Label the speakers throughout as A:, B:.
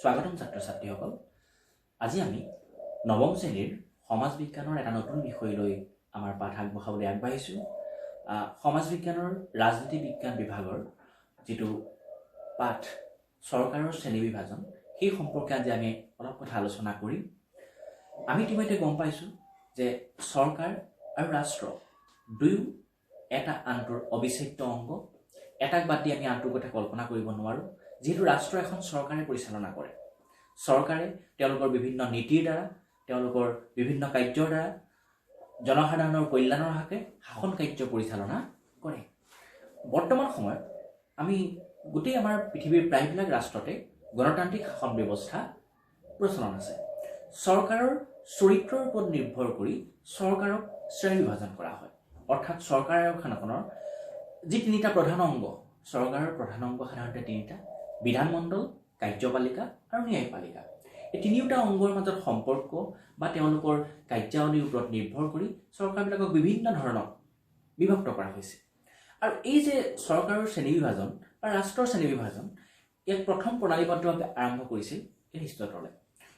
A: স্বাগতম ছাত্ৰ-ছাত্ৰীসকল। আজি আমি নৱম শ্ৰেণীৰ সমাজ বিজ্ঞানৰ এটা নতুন বিষয় লৈ আমাৰ পাঠ আগবঢ়াবলৈ আগবাঢ়িছোঁ। সমাজ বিজ্ঞানৰ ৰাজনীতি বিজ্ঞান বিভাগৰ যিটো পাঠ চৰকাৰৰ শ্ৰেণী বিভাজন সেই সম্পৰ্কে আজি আমি অলপ কথা আলোচনা কৰিম। আমি ইতিমধ্যে গম পাইছোঁ যে চৰকাৰ আৰু ৰাষ্ট্ৰ দুয়ো এটা আনটোৰ অবিচ্ছেদ্য অংগ। এটাক বাদ দি আমি আনটোৰ কথা কল্পনা কৰিব নোৱাৰোঁ। যিহেতু ৰাষ্ট্ৰ এখন চৰকাৰে পৰিচালনা কৰে, চৰকাৰে তেওঁলোকৰ বিভিন্ন নীতিৰ দ্বাৰা, তেওঁলোকৰ বিভিন্ন কাৰ্যৰ দ্বাৰা জনসাধাৰণৰ কল্যাণৰ হকে শাসন কাৰ্য পৰিচালনা কৰে। বৰ্তমান সময়ত আমি গোটেই আমাৰ পৃথিৱীৰ প্ৰায়বিলাক ৰাষ্ট্ৰতে গণতান্ত্ৰিক শাসন ব্যৱস্থা প্ৰচলন আছে। চৰকাৰৰ চৰিত্ৰৰ ওপৰত নিৰ্ভৰ কৰি চৰকাৰক শ্ৰেণী বিভাজন কৰা হয়। অৰ্থাৎ চৰকাৰ এখনৰ যি তিনিটা প্ৰধান অংগ, চৰকাৰৰ প্ৰধান অংগ সাধাৰণতে তিনিটা: বিধানমণ্ডল, কাৰ্যপালিকা আৰু ন্যায়পালিকা। এই তিনিওটা অংগৰ মাজত সম্পৰ্ক বা তেওঁলোকৰ কাৰ্যাৱলীৰ ওপৰত নিৰ্ভৰ কৰি চৰকাৰবিলাকক বিভিন্ন ধৰণত বিভক্ত কৰা হৈছে। আৰু এই যে চৰকাৰৰ শ্ৰেণী বিভাজন বা ৰাষ্ট্ৰৰ শ্ৰেণী বিভাজন, ইয়াক প্ৰথম প্ৰণালীবদ্ধভাৱে আৰম্ভ কৰিছিল এৰিষ্টটলে।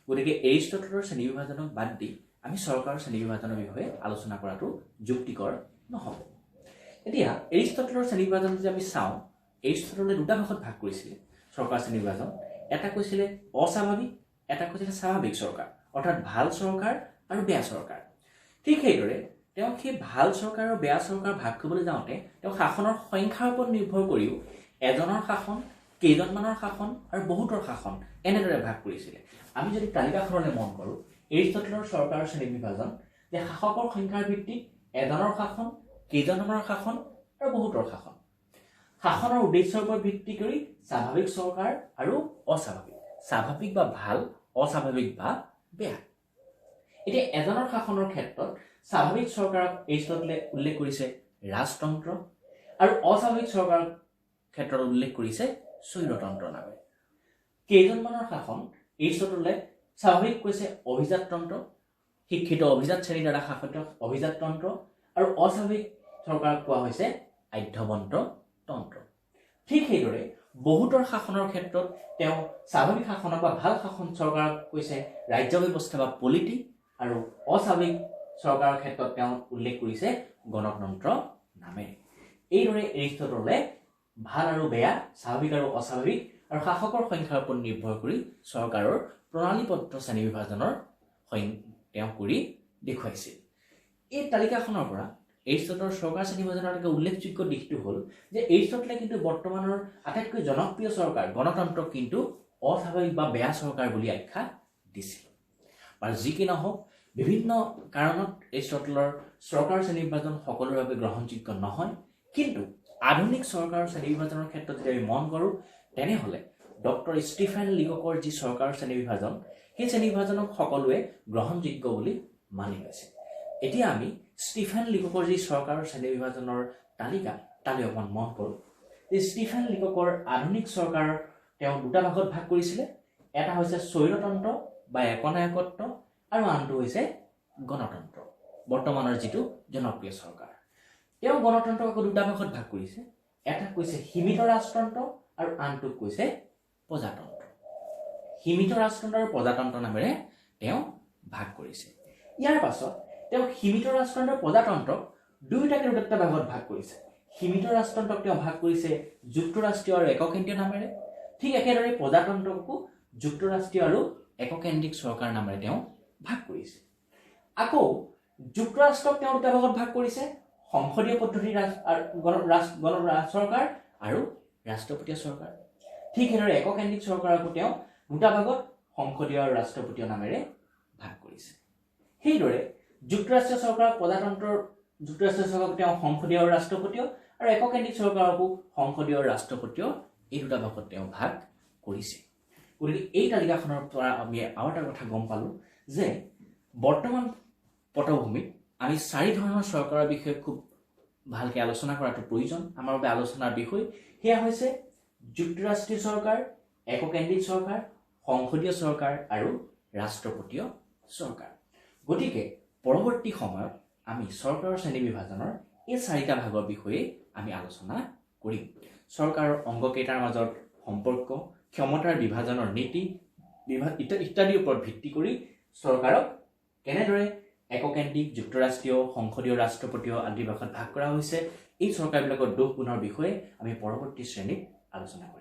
A: গতিকে এৰিষ্টটলৰ শ্ৰেণী বিভাজনক বাদ দি আমি চৰকাৰৰ শ্ৰেণী বিভাজনৰ বিষয়ে আলোচনা কৰাটো যুক্তিকৰ নহ'ব। এতিয়া এৰিষ্টটলৰ শ্ৰেণী বিভাজন যদি আমি চাওঁ, এৰিষ্টটলে দুটা ভাগত ভাগ কৰিছিলে চৰকাৰ শ্ৰেণী বিভাজন। এটা কৈছিলে অস্বাভাৱিক, এটা কৈছিলে স্বাভাৱিক চৰকাৰ, অৰ্থাৎ ভাল চৰকাৰ আৰু বেয়া চৰকাৰ। ঠিক সেইদৰে তেওঁ সেই ভাল চৰকাৰ আৰু বেয়া চৰকাৰ ভাগ কৰিবলৈ যাওঁতে তেওঁ শাসনৰ সংখ্যাৰ ওপৰত নিৰ্ভৰ কৰিও এজনৰ শাসন, কেইজনমানৰ শাসন আৰু বহুতৰ শাসন এনেদৰে ভাগ কৰিছিলে। আমি যদি তালিকাখনলৈ মন কৰোঁ, এৰিষ্টটলৰ চৰকাৰৰ শ্ৰেণী বিভাজন যে শাসকৰ সংখ্যাৰ ভিত্তিত এজনৰ শাসন, কেইজনমানৰ শাসন আৰু বহুতৰ শাসন। শাসনৰ উদ্দেশ্যৰ ওপৰত ভিত্তি কৰি স্বাভাৱিক চৰকাৰ আৰু অস্বাভাৱিক, স্বাভাৱিক বা ভাল, অস্বাভাৱিক বা বেয়া। এতিয়া এজনৰ শাসনৰ ক্ষেত্ৰত স্বাভাৱিক চৰকাৰক এৰিষ্টটলে উল্লেখ কৰিছে ৰাজতন্ত্ৰ আৰু অস্বাভাৱিক চৰকাৰৰ ক্ষেত্ৰত উল্লেখ কৰিছে স্বৈৰতন্ত্ৰ নামেৰে। কেইজনমানৰ শাসন এৰিষ্টটলে স্বাভাৱিক কৈছে অভিজাততন্ত্ৰ, শিক্ষিত অভিজাত শ্ৰেণীৰ দ্বাৰা শাসিত অভিজাততন্ত্ৰ, আৰু অস্বাভাৱিক চৰকাৰক কোৱা হৈছে আধ্যবন্ত তন্ত্ৰ। ঠিক সেইদৰে বহুতৰ শাসনৰ ক্ষেত্ৰত তেওঁ স্বাভাৱিক শাসনক বা ভাল শাসন চৰকাৰক কৈছে ৰাজ্য ব্যৱস্থা বা পলিটি, আৰু অস্বাভাৱিক চৰকাৰৰ ক্ষেত্ৰত তেওঁ উল্লেখ কৰিছে গণতন্ত্ৰ নামেৰে। এইদৰে এৰিষ্টটলে ভাল আৰু বেয়া, স্বাভাৱিক আৰু অস্বাভাৱিক আৰু শাসকৰ সংখ্যাৰ ওপৰত নিৰ্ভৰ কৰি চৰকাৰৰ প্ৰণালীবদ্ধ শ্ৰেণী বিভাজনৰ তেওঁ কৰি দেখুৱাইছিল। এই তালিকাখনৰ পৰা এৰিষ্টটলৰ চৰকাৰ শ্ৰেণী বিভাজনৰ এটা উল্লেখযোগ্য দিশটো হ'ল যে এৰিষ্টটলে কিন্তু বৰ্তমানৰ আটাইতকৈ জনপ্ৰিয় চৰকাৰ গণতন্ত্ৰক কিন্তু অস্বাভাৱিক বা বেয়া চৰকাৰ বুলি আখ্যা দিছিল। আৰু যি কি নহওক, বিভিন্ন কাৰণত এৰিষ্টটলৰ চৰকাৰ শ্ৰেণী বিভাজন সকলোৰে বাবে গ্ৰহণযোগ্য নহয়। কিন্তু আধুনিক চৰকাৰৰ শ্ৰেণী বিভাজনৰ ক্ষেত্ৰত যদি আমি মন কৰোঁ, তেনেহ'লে ডক্টৰ ষ্টিফেন লিককৰ যি চৰকাৰৰ শ্ৰেণী বিভাজন, সেই শ্ৰেণী বিভাজনক সকলোৱে গ্ৰহণযোগ্য বুলি মানি লৈছে। এতিয়া আমি ষ্টিফেন লিককৰ যি চৰকাৰৰ শ্ৰেণী বিভাজনৰ তালিকা, তালৈ অকণমান মন কৰোঁ। যে ষ্টিফেন লিককৰ আধুনিক চৰকাৰৰ তেওঁ দুটা ভাগত ভাগ কৰিছিলে। এটা হৈছে স্বৈৰতন্ত্ৰ বা একনায়কত্ব, আৰু আনটো হৈছে গণতন্ত্ৰ, বৰ্তমানৰ যিটো জনপ্ৰিয় চৰকাৰ। তেওঁ গণতন্ত্ৰক আকৌ দুটা ভাগত ভাগ কৰিছে। এটা কৈছে সীমিত ৰাজতন্ত্ৰ আৰু আনটোক কৈছে প্ৰজাতন্ত্ৰ। সীমিত ৰাজতন্ত্ৰ আৰু প্ৰজাতন্ত্ৰ নামেৰে তেওঁ ভাগ কৰিছে। ইয়াৰ পাছত তেওঁ সীমিত ৰাজতন্ত্ৰ আৰু প্ৰজাতন্ত্ৰক দুয়োটাকে দুটা ভাগত ভাগ কৰিছে। সীমিত ৰাজতন্ত্ৰক তেওঁ ভাগ কৰিছে যুক্তৰাষ্ট্ৰীয় আৰু এককেন্দ্ৰীয় নামেৰে। ঠিক একেদৰে প্ৰজাতন্ত্ৰকো যুক্তৰাষ্ট্ৰীয় আৰু এককেন্দ্ৰিক চৰকাৰ নামেৰে তেওঁ ভাগ কৰিছে। আকৌ যুক্তৰাষ্ট্ৰক তেওঁ দুটা ভাগত ভাগ কৰিছে, সংসদীয় পদ্ধতিৰ চৰকাৰ আৰু ৰাষ্ট্ৰপতীয় চৰকাৰ। ঠিক সেইদৰে এককেন্দ্ৰিক চৰকাৰকো তেওঁ দুটা ভাগত সংসদীয় আৰু ৰাষ্ট্ৰপতীয় নামেৰে ভাগ কৰিছে। সেইদৰে যুক্তৰাষ্ট্ৰীয় চৰকাৰক যুক্তৰাষ্ট্ৰীয় চৰকাৰক তেওঁ সংসদীয় আৰু ৰাষ্ট্ৰপতীয়, আৰু এককেন্দ্ৰিক চৰকাৰকো সংসদীয় আৰু ৰাষ্ট্ৰপতীয়, এই দুটা ভাগত তেওঁ ভাগ কৰিছে। গতিকে এই তালিকাখনৰ পৰা আমি আৰু এটা কথা গম পালোঁ যে বৰ্তমান পটভূমিত আমি চাৰি ধৰণৰ চৰকাৰৰ বিষয়ে খুব ভালকৈ আলোচনা কৰাটো প্ৰয়োজন। আমাৰ বাবে আলোচনাৰ বিষয় সেয়া হৈছে যুক্তৰাষ্ট্ৰীয় চৰকাৰ, এককেন্দ্ৰিক চৰকাৰ, সংসদীয় চৰকাৰ আৰু ৰাষ্ট্ৰপতীয় চৰকাৰ। গতিকে পৰৱৰ্তী সময়ত আমি চৰকাৰৰ শ্ৰেণী বিভাজনৰ এই চাৰিটা ভাগৰ বিষয়ে আমি আলোচনা কৰিম। চৰকাৰৰ অংগকেইটাৰ মাজত সম্পৰ্ক, ক্ষমতাৰ বিভাজনৰ নীতি, ইত্যাদিৰ ওপৰত ভিত্তি কৰি চৰকাৰক কেনেদৰে এককেন্দ্ৰিক যুক্তৰাষ্ট্ৰীয় সংসদীয় ৰাষ্ট্ৰপতীয় আদি ভাগত ভাগ কৰা হৈছে এই চৰকাৰবিলাকৰ দোষ গুণৰ বিষয়ে আমি পৰৱৰ্তী শ্ৰেণীত আলোচনা কৰিম